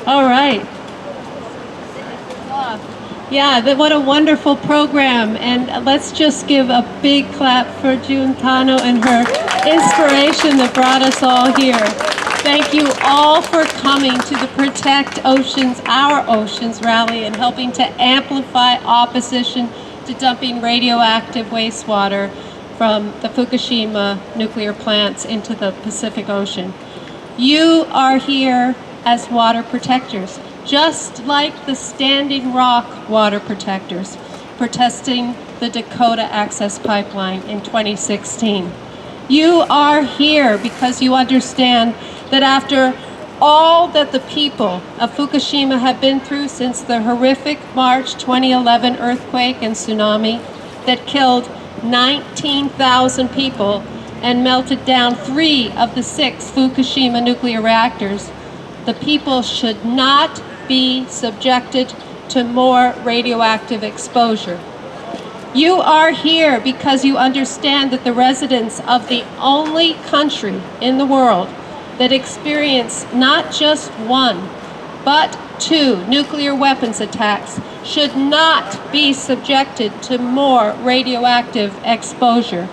All right. Yeah, what a wonderful program. And let's just give a big clap for June Tano and her inspiration that brought us all here. Thank you all for coming to the Protect Oceans, Our Oceans rally and helping to amplify opposition to dumping radioactive wastewater from the Fukushima nuclear plants into the Pacific Ocean. You are here as water protectors, just like the Standing Rock water protectors protesting the Dakota Access Pipeline in 2016. You are here because you understand that after all that the people of Fukushima have been through since the horrific March 2011 earthquake and tsunami that killed 19,000 people and melted down 3 of the 6 Fukushima nuclear reactors, the people should not be subjected to more radioactive exposure. You are here because you understand that the residents of the only country in the world that experienced not just 1, but 2 nuclear weapons attacks should not be subjected to more radioactive exposure.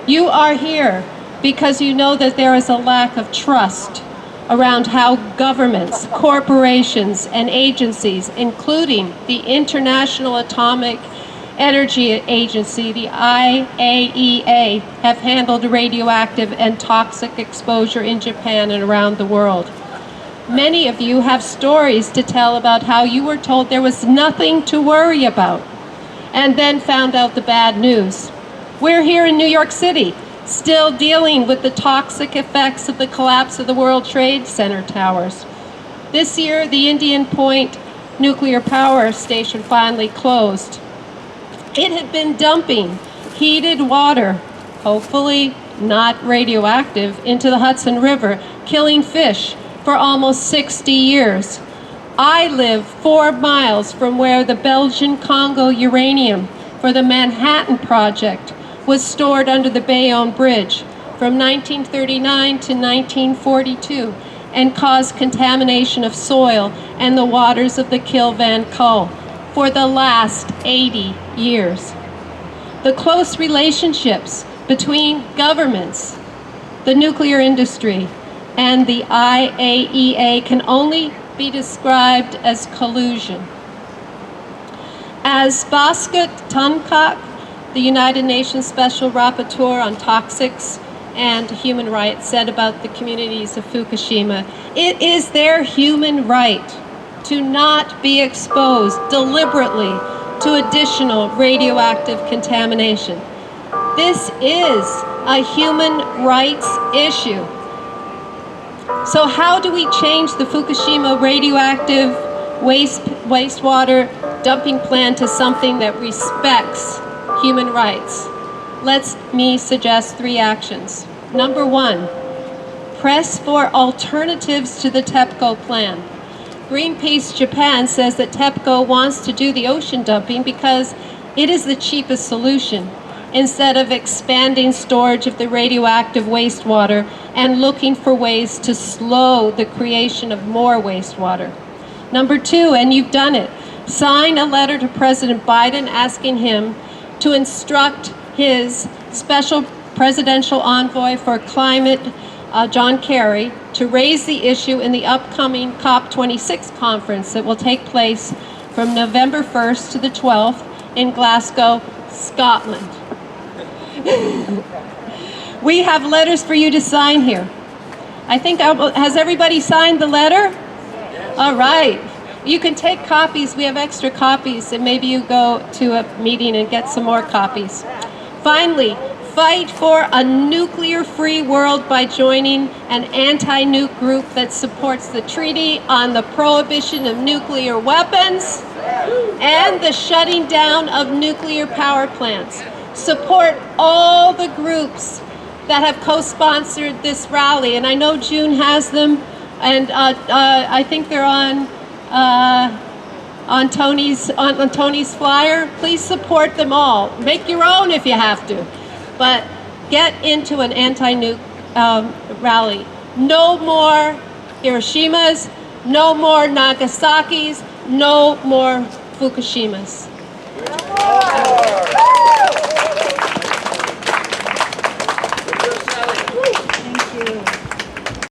You are here because you know that there is a lack of trust around how governments, corporations, and agencies, including the International Atomic Energy Agency, the IAEA, have handled radioactive and toxic exposure in Japan and around the world. Many of you have stories to tell about how you were told there was nothing to worry about, and then found out the bad news. We're here in New York City, still dealing with the toxic effects of the collapse of the World Trade Center towers. This year, the Indian Point nuclear power station finally closed. It had been dumping heated water, hopefully not radioactive, into the Hudson River, killing fish for almost 60 years. I live 4 miles from where the Belgian Congo uranium for the Manhattan Project was stored under the Bayonne Bridge from 1939 to 1942 and caused contamination of soil and the waters of the Kill Van Kull for the last 80 years. The close relationships between governments, the nuclear industry, and the IAEA can only be described as collusion. As Bhaskar Tunkak, the United Nations Special Rapporteur on Toxics and Human Rights, said about the communities of Fukushima, it is their human right to not be exposed deliberately to additional radioactive contamination. This is a human rights issue. So how do we change the Fukushima radioactive wastewater dumping plan to something that respects human rights? Let me suggest 3 actions. Number 1, press for alternatives to the TEPCO plan. Greenpeace Japan says that TEPCO wants to do the ocean dumping because it is the cheapest solution, instead of expanding storage of the radioactive wastewater and looking for ways to slow the creation of more wastewater. Number 2, and you've done it, sign a letter to President Biden asking him to instruct his special presidential envoy for climate, John Kerry, to raise the issue in the upcoming COP26 conference that will take place from November 1st to the 12th in Glasgow, Scotland. We have letters for you to sign here. I think, has everybody signed the letter? All right. You can take copies. We have extra copies, and maybe you go to a meeting and get some more copies. Finally, fight for a nuclear-free world by joining an anti-nuke group that supports the Treaty on the Prohibition of Nuclear Weapons and the shutting down of nuclear power plants. Support all the groups that have co-sponsored this rally, and I know June has them, and I think they're on Tony's flyer. Please support them all. Make your own if you have to, but get into an anti-nuke rally. No more Hiroshimas, No more Nagasakis, no more Fukushimas.